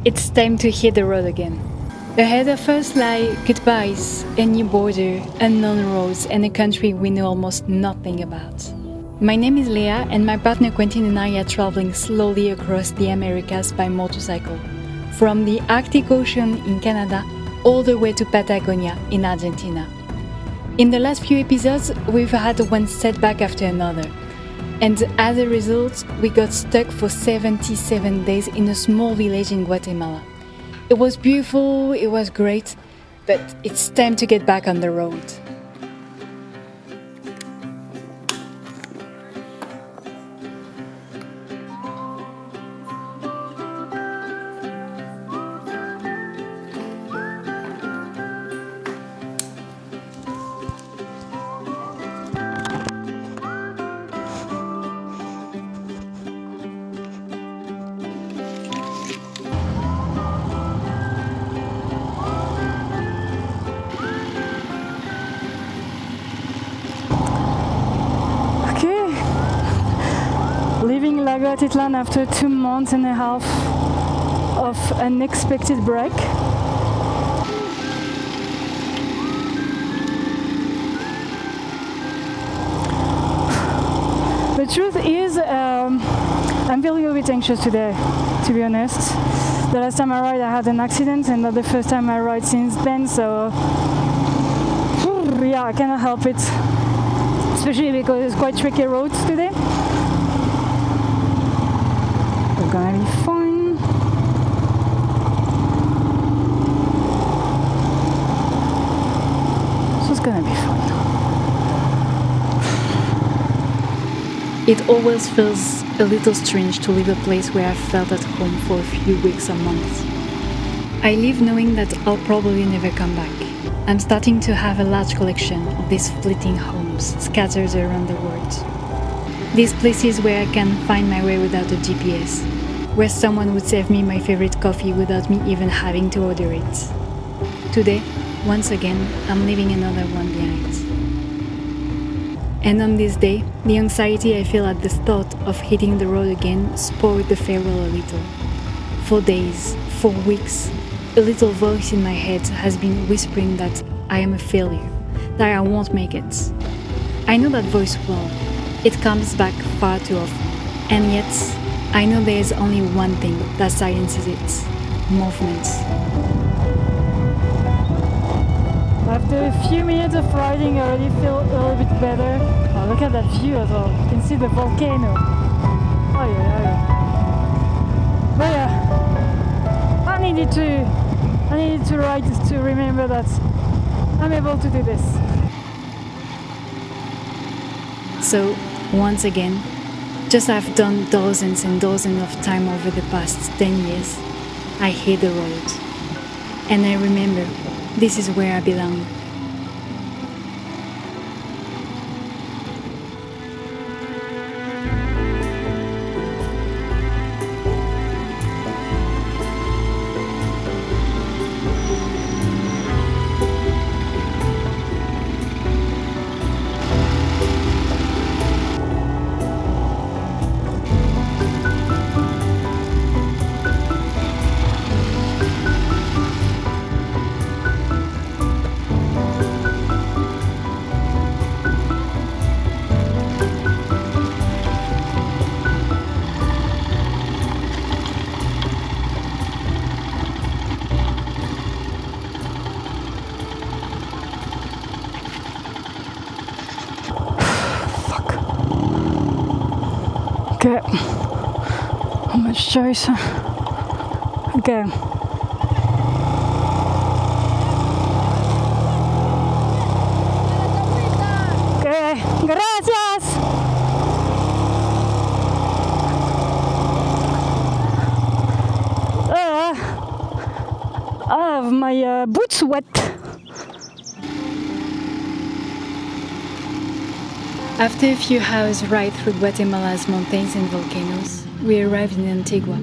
It's time to hit the road again. Ahead of us lie goodbyes, a new border, unknown roads, and a country we know almost nothing about. My name is Leah, and my partner Quentin and I are traveling slowly across the Americas by motorcycle, from the Arctic Ocean in Canada all the way to Patagonia in Argentina. In the last few episodes, we've had one setback after another. And as a result, we got stuck for 77 days in a small village in Guatemala. It was beautiful, it was great, but it's time to get back on the road. Leaving Lago Atitlan after 2 months and a half of unexpected break. The truth is, I'm feeling a bit anxious today, to be honest. The last time I ride I had an accident, and not the first time I ride since then, so yeah, I cannot help it. Especially because it's quite tricky roads today. We're gonna be fine. So it's gonna be fun. It always feels a little strange to leave a place where I felt at home for a few weeks or months. I leave knowing that I'll probably never come back. I'm starting to have a large collection of these fleeting homes scattered around the world. These places where I can find my way without a GPS, where someone would serve me my favorite coffee without me even having to order it. Today, once again, I'm leaving another one behind. And on this day, the anxiety I feel at the thought of hitting the road again spoiled the farewell a little. For days, for weeks, a little voice in my head has been whispering that I am a failure, that I won't make it. I know that voice well. It comes back far too often. And yet, I know there is only one thing that silences it: movement. After a few minutes of riding, I already feel a little bit better. Oh, look at that view as well. You can see the volcano. Oh yeah. But yeah, I needed to ride to remember that I'm able to do this. So, once again, just I've done dozens and dozens of time over the past 10 years, I hit the road. And I remember, this is where I belong. Okay, how much choice? Okay. Okay, gracias. My boots wet. After a few hours ride through Guatemala's mountains and volcanoes, we arrived in Antigua.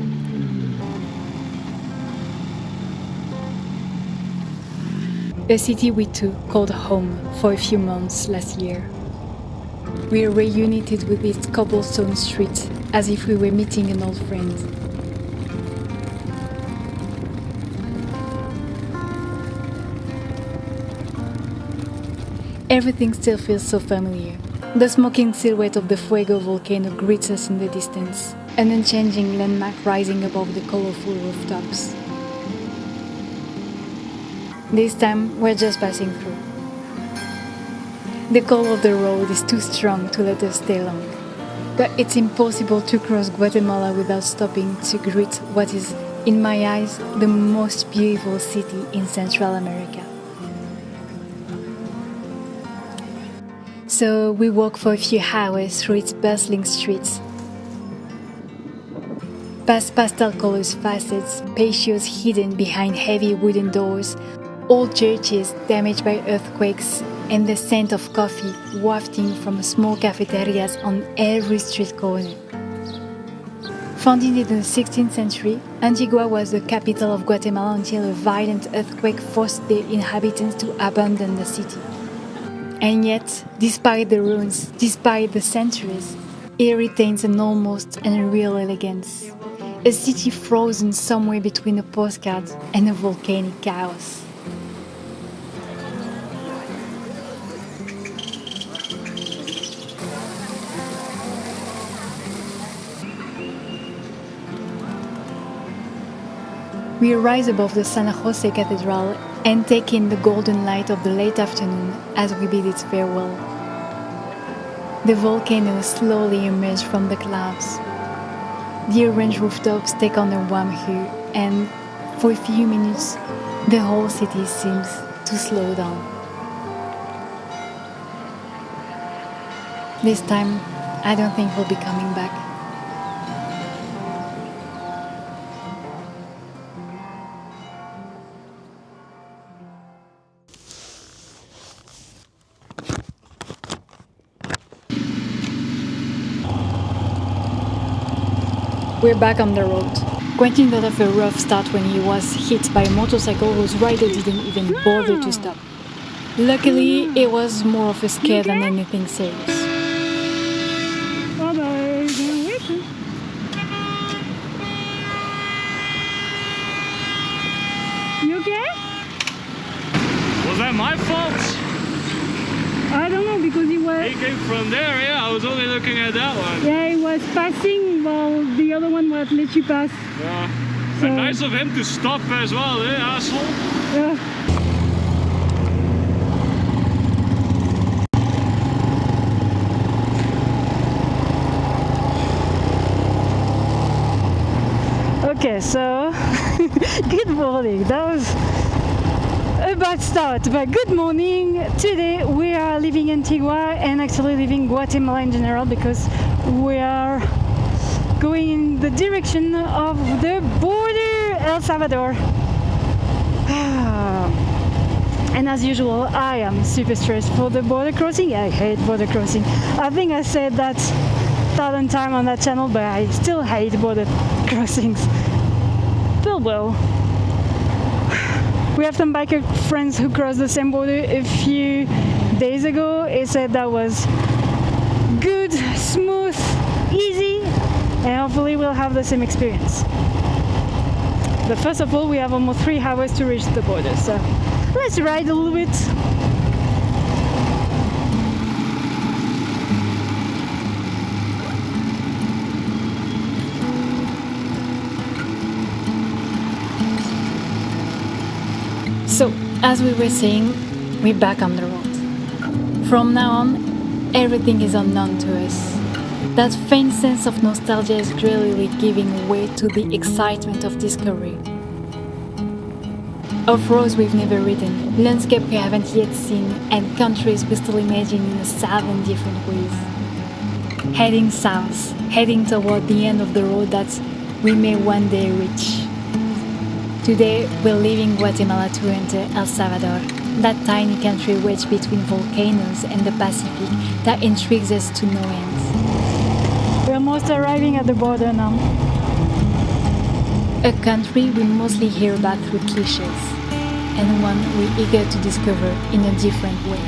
A city we too called home for a few months last year. We are reunited with its cobblestone streets as if we were meeting an old friend. everything still feels so familiar. The smoking silhouette of the Fuego volcano greets us in the distance, an unchanging landmark rising above the colorful rooftops. This time, we're just passing through. The call of the road is too strong to let us stay long. But it's impossible to cross Guatemala without stopping to greet what is, in my eyes, the most beautiful city in Central America. So we walk for a few hours through its bustling streets, past pastel-colored facades, spacious hidden behind heavy wooden doors, old churches damaged by earthquakes, and the scent of coffee wafting from small cafeterias on every street corner. Founded in the 16th century, Antigua was the capital of Guatemala until a violent earthquake forced the inhabitants to abandon the city. And yet, despite the ruins, despite the centuries, it retains an almost unreal elegance. A city frozen somewhere between a postcard and a volcanic chaos. We rise above the San Jose Cathedral and take in the golden light of the late afternoon as we bid it farewell. The volcano slowly emerges from the clouds. The orange rooftops take on a warm hue, and for a few minutes, the whole city seems to slow down. This time, I don't think we'll be coming back. We're back on the road. Quentin got off a rough start when he was hit by a motorcycle whose rider didn't even bother to stop. Luckily, it was more of a scare than anything serious. You okay? Was that my fault? I don't know, because he was... He came from there, yeah, I was only looking at that one. Yeah, he was passing while the other one was let you pass. Yeah. So, And nice of him to stop as well, eh, asshole? yeah. Okay, so good morning. That was a bad start, but good morning. Today we are leaving Antigua and actually leaving Guatemala in general because we are going in the direction of the border, El Salvador. And as usual, I am super stressed for the border crossing. I hate border crossing. I think I said that 1,000 times on that channel, but I still hate border crossings. But well, we have some biker friends who crossed the same border a few days ago. They said that was good, smooth, easy, and hopefully we'll have the same experience. But first of all, we have almost 3 hours to reach the border, so let's ride a little bit. So, as we were saying, we're back on the road. From now on, everything is unknown to us. That faint sense of nostalgia is gradually giving way to the excitement of discovery. Off-roads we've never ridden, landscape we haven't yet seen, and countries we still imagine in 1,000 different ways. Heading south, heading toward the end of the road that we may one day reach. Today, we're leaving Guatemala to enter El Salvador, that tiny country wedged between volcanoes and the Pacific that intrigues us to no end. We're almost arriving at the border now. A country we mostly hear about through cliches, and one we're eager to discover in a different way.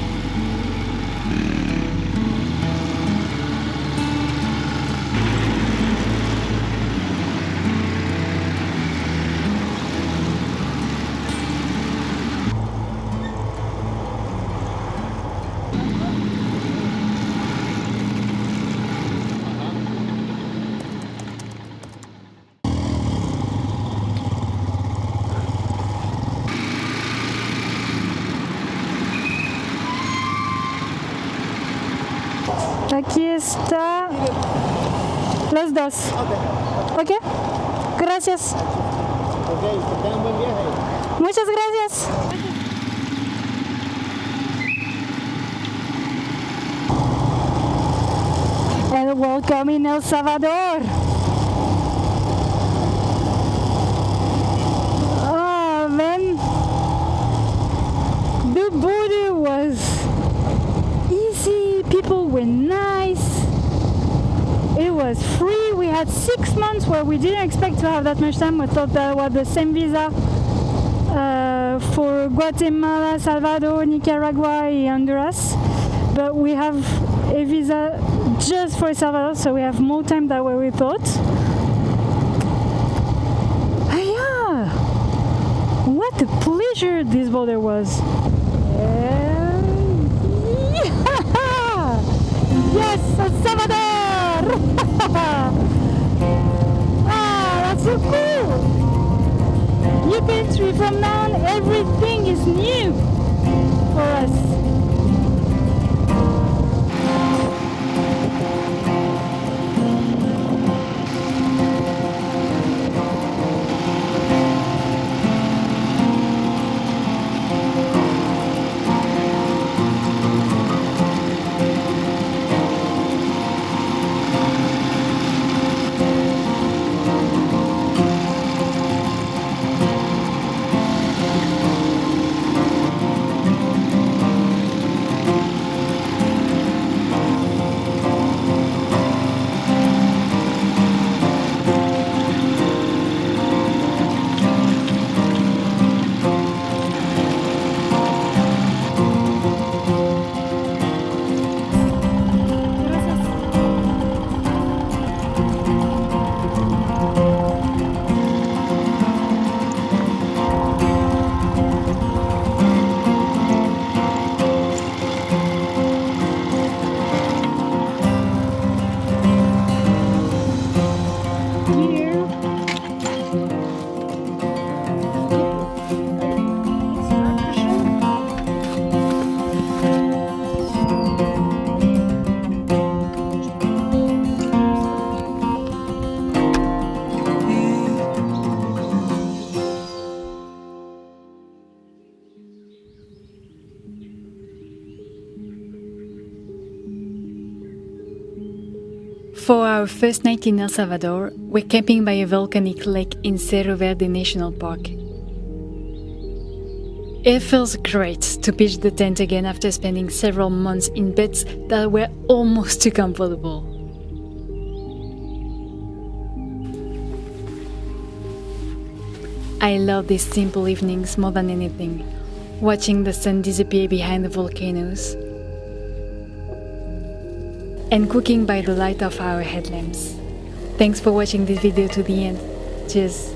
Aquí está los dos. Ok, gracias. Ok, que tengan buen viaje. Muchas gracias. And welcome in El Salvador. Oh man, the border was easy, people were nice, it was free. We had 6 months where we didn't expect to have that much time. We thought that was the same visa for Guatemala, Salvador, Nicaragua and Honduras, but we have a visa just for Salvador, so we have more time than what we thought. Yeah, what a pleasure this border was. Yes, El Salvador! That's so cool! New country, from now on everything is new for us. For our first night in El Salvador, we're camping by a volcanic lake in Cerro Verde National Park. It feels great to pitch the tent again after spending several months in beds that were almost too comfortable. I love these simple evenings more than anything, watching the sun disappear behind the volcanoes and cooking by the light of our headlamps. Thanks for watching this video to the end. Cheers!